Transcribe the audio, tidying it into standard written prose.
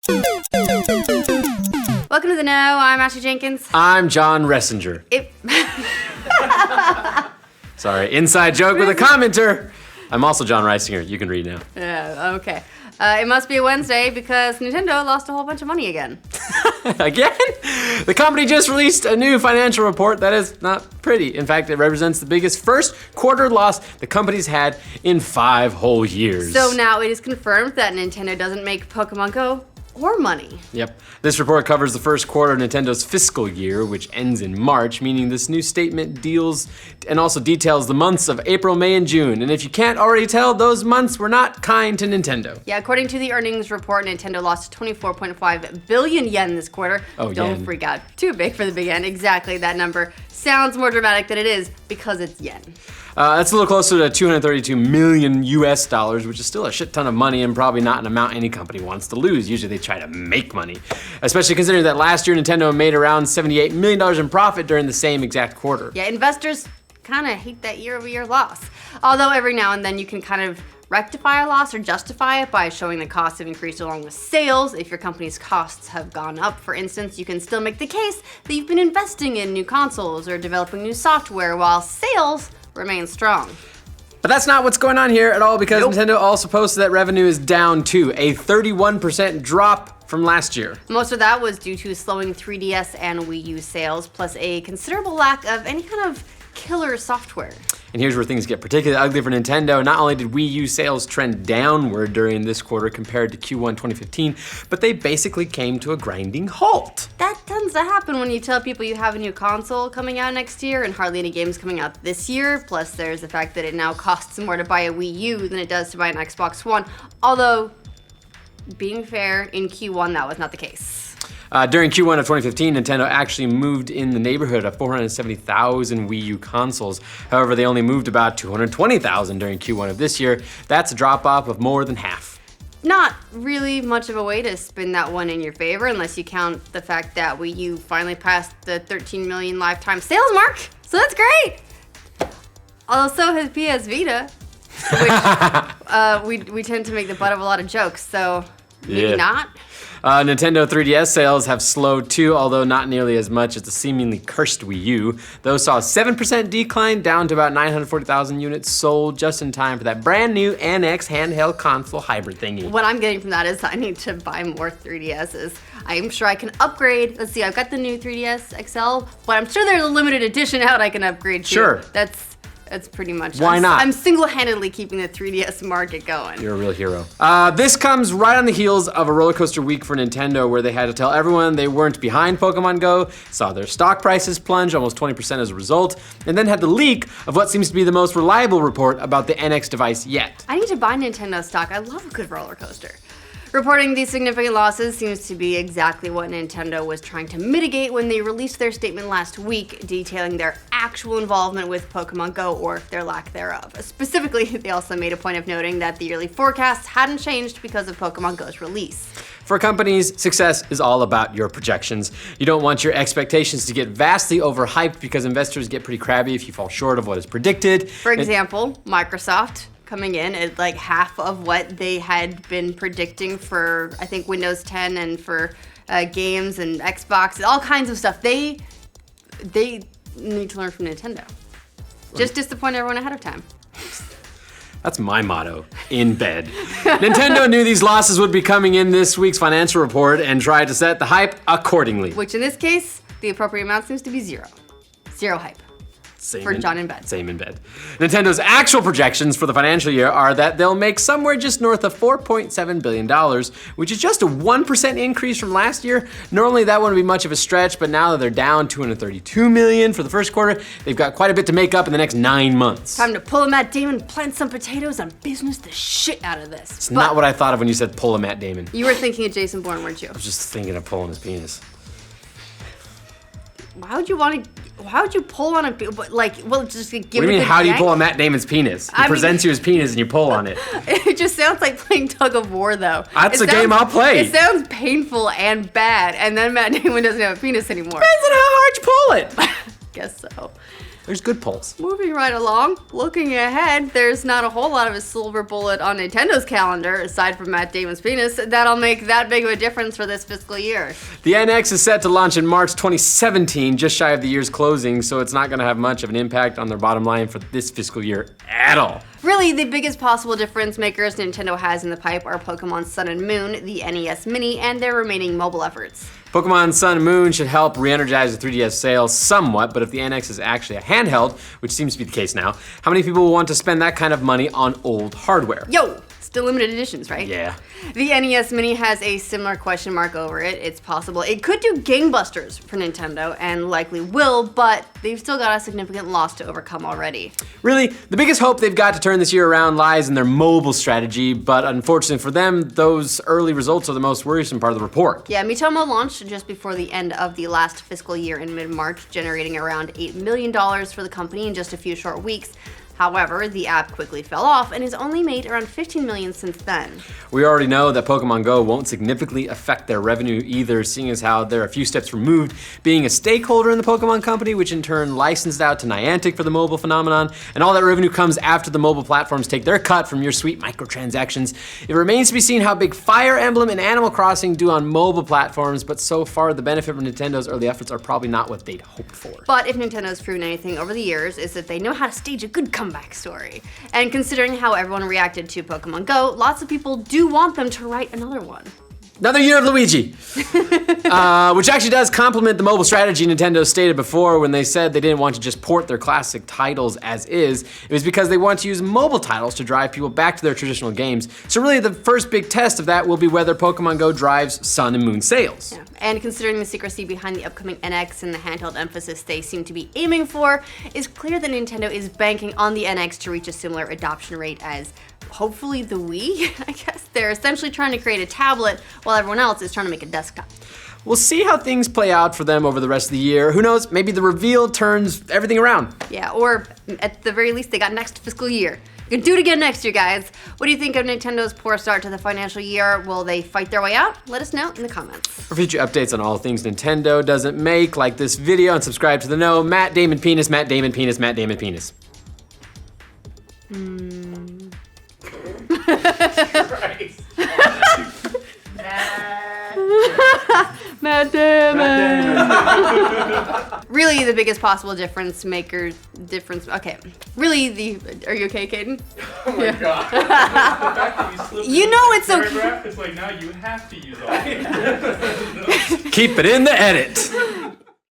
Welcome to the Know. I'm Ashley Jenkins. I'm John Ressinger. Sorry, inside joke with a commenter. I'm also John Reisinger. You can read now. Okay. It must be a Wednesday because Nintendo lost a whole bunch of money again. Again? The company just released a new financial report that is not pretty. In fact, it represents the biggest first quarter loss the company's had in 5 whole years. So now it is confirmed that Nintendo doesn't make Pokemon Go or money. Yep. This report covers the first quarter of Nintendo's fiscal year, which ends in March, meaning this new statement deals and also details the months of April, May, and June. And if you can't already tell, those months were not kind to Nintendo. Yeah, according to the earnings report, Nintendo lost 24.5 billion yen this quarter. Oh, Don't yen. freak out. Too big for the big yen. Exactly, that number sounds more dramatic than it is because it's yen. That's a little closer to 232 million US dollars, which is still a shit ton of money and probably not an amount any company wants to lose. Usually they try to make money, especially considering that last year Nintendo made around $78 million in profit during the same exact quarter. Yeah, investors kind of hate that year-over-year loss. Although every now and then you can kind of rectify a loss or justify it by showing the costs have increased along with sales. If your company's costs have gone up, for instance, you can still make the case that you've been investing in new consoles or developing new software while sales remain strong. But that's not what's going on here at all, because Nintendo also posted that revenue is down too, a 31% drop from last year. Most of that was due to slowing 3DS and Wii U sales, plus a considerable lack of any kind of killer software. And here's where things get particularly ugly for Nintendo. Not only did Wii U sales trend downward during this quarter compared to Q1 2015, but they basically came to a grinding halt. That tends to happen when you tell people you have a new console coming out next year and hardly any games coming out this year. Plus, there's the fact that it now costs more to buy a Wii U than it does to buy an Xbox One. Although, being fair, in Q1 that was not the case. During Q1 of 2015, Nintendo actually moved in the neighborhood of 470,000 Wii U consoles. However, they only moved about 220,000 during Q1 of this year. That's a drop-off of more than half. Not really much of a way to spin that one in your favor, unless you count the fact that Wii U finally passed the 13 million lifetime sales mark. So that's great! Although so has PS Vita, which we tend to make the butt of a lot of jokes, so maybe not. Nintendo 3DS sales have slowed too, although not nearly as much as the seemingly cursed Wii U. Those saw a 7% decline, down to about 940,000 units sold just in time for that brand new NX handheld console hybrid thingy. What I'm getting from that is I need to buy more 3DSs. I'm sure I can upgrade. Let's see, I've got the new 3DS XL, but I'm sure there's a limited edition out I can upgrade to. Sure. That's pretty much. Why not? I'm single-handedly keeping the 3DS market going. You're a real hero. This comes right on the heels of a roller coaster week for Nintendo, where they had to tell everyone they weren't behind Pokemon Go, saw their stock prices plunge almost 20% as a result, and then had the leak of what seems to be the most reliable report about the NX device yet. I need to buy Nintendo stock. I love a good roller coaster. Reporting these significant losses seems to be exactly what Nintendo was trying to mitigate when they released their statement last week, detailing their actual involvement with Pokemon Go, or their lack thereof. Specifically, they also made a point of noting that the yearly forecasts hadn't changed because of Pokemon Go's release. For companies, success is all about your projections. You don't want your expectations to get vastly overhyped, because investors get pretty crabby if you fall short of what is predicted. For example, Microsoft coming in at like half of what they had been predicting for, I think, Windows 10 and for games and Xbox, all kinds of stuff. They need to learn from Nintendo. Just disappoint everyone ahead of time. That's my motto, in bed. Nintendo knew these losses would be coming in this week's financial report and tried to set the hype accordingly. Which in this case, the appropriate amount seems to be zero. Zero hype. John in bed. Same in bed. Nintendo's actual projections for the financial year are that they'll make somewhere just north of $4.7 billion, which is just a 1% increase from last year. Normally that wouldn't be much of a stretch, but now that they're down $232 million for the first quarter, they've got quite a bit to make up in the next 9 months. Time to pull a Matt Damon, plant some potatoes, and business the shit out of this. It's not what I thought of when you said pull a Matt Damon. You were thinking of Jason Bourne, weren't you? I was just thinking of pulling his penis. Why would you pull on a, like, well, just give it a What do you mean, how do you yank? pull on Matt Damon's penis? He presents you his penis and you pull on it. It just sounds like playing tug of war, though. That's a game I'll play. It sounds painful and bad, and then Matt Damon doesn't have a penis anymore. Depends on how hard you pull it. Guess so. There's good polls. Moving right along, looking ahead, there's not a whole lot of a silver bullet on Nintendo's calendar, aside from Matt Damon's penis, that'll make that big of a difference for this fiscal year. The NX is set to launch in March 2017, just shy of the year's closing, so it's not going to have much of an impact on their bottom line for this fiscal year at all. Really, the biggest possible difference makers Nintendo has in the pipe are Pokemon Sun and Moon, the NES Mini, and their remaining mobile efforts. Pokemon Sun and Moon should help re-energize the 3DS sales somewhat, but if the NX is actually a handheld, which seems to be the case now, how many people will want to spend that kind of money on old hardware? Yo! Still limited editions, right? Yeah. The NES Mini has a similar question mark over it. It's possible it could do gangbusters for Nintendo, and likely will, but they've still got a significant loss to overcome already. Really, the biggest hope they've got to turn this year around lies in their mobile strategy, but unfortunately for them, those early results are the most worrisome part of the report. Yeah, Miitomo launched just before the end of the last fiscal year in mid-March, generating around $8 million for the company in just a few short weeks. However, the app quickly fell off and has only made around $15 million since then. We already know that Pokemon Go won't significantly affect their revenue either, seeing as how they're a few steps removed being a stakeholder in the Pokemon Company, which in turn licensed out to Niantic for the mobile phenomenon, and all that revenue comes after the mobile platforms take their cut from your sweet microtransactions. It remains to be seen how big Fire Emblem and Animal Crossing do on mobile platforms, but so far the benefit from Nintendo's early efforts are probably not what they'd hoped for. But if Nintendo's proven anything over the years, is that they know how to stage a good comeback story. And considering how everyone reacted to Pokemon Go, lots of people do want them to write another one. Another year of Luigi, which actually does complement the mobile strategy Nintendo stated before when they said they didn't want to just port their classic titles as is. It was because they want to use mobile titles to drive people back to their traditional games. So really the first big test of that will be whether Pokemon Go drives Sun and Moon sales. Yeah. And considering the secrecy behind the upcoming NX and the handheld emphasis they seem to be aiming for, it's clear that Nintendo is banking on the NX to reach a similar adoption rate as hopefully the Wii, I guess. They're essentially trying to create a tablet while everyone else is trying to make a desktop. We'll see how things play out for them over the rest of the year. Who knows, maybe the reveal turns everything around. Yeah, or at the very least, they got next fiscal year. You can do it again next year, guys. What do you think of Nintendo's poor start to the financial year? Will they fight their way out? Let us know in the comments. For future updates on all things Nintendo doesn't make, like this video and subscribe to the know. Matt Damon Penis, Matt Damon Penis, Matt Damon Penis. Christ. Matt Damon. Really, the biggest possible difference. Okay. Really, are you okay, Caden? Oh my god. The fact that you slipped You in know the it's okay. paragraph, it's like now you have to use all of it. Keep it in the edit.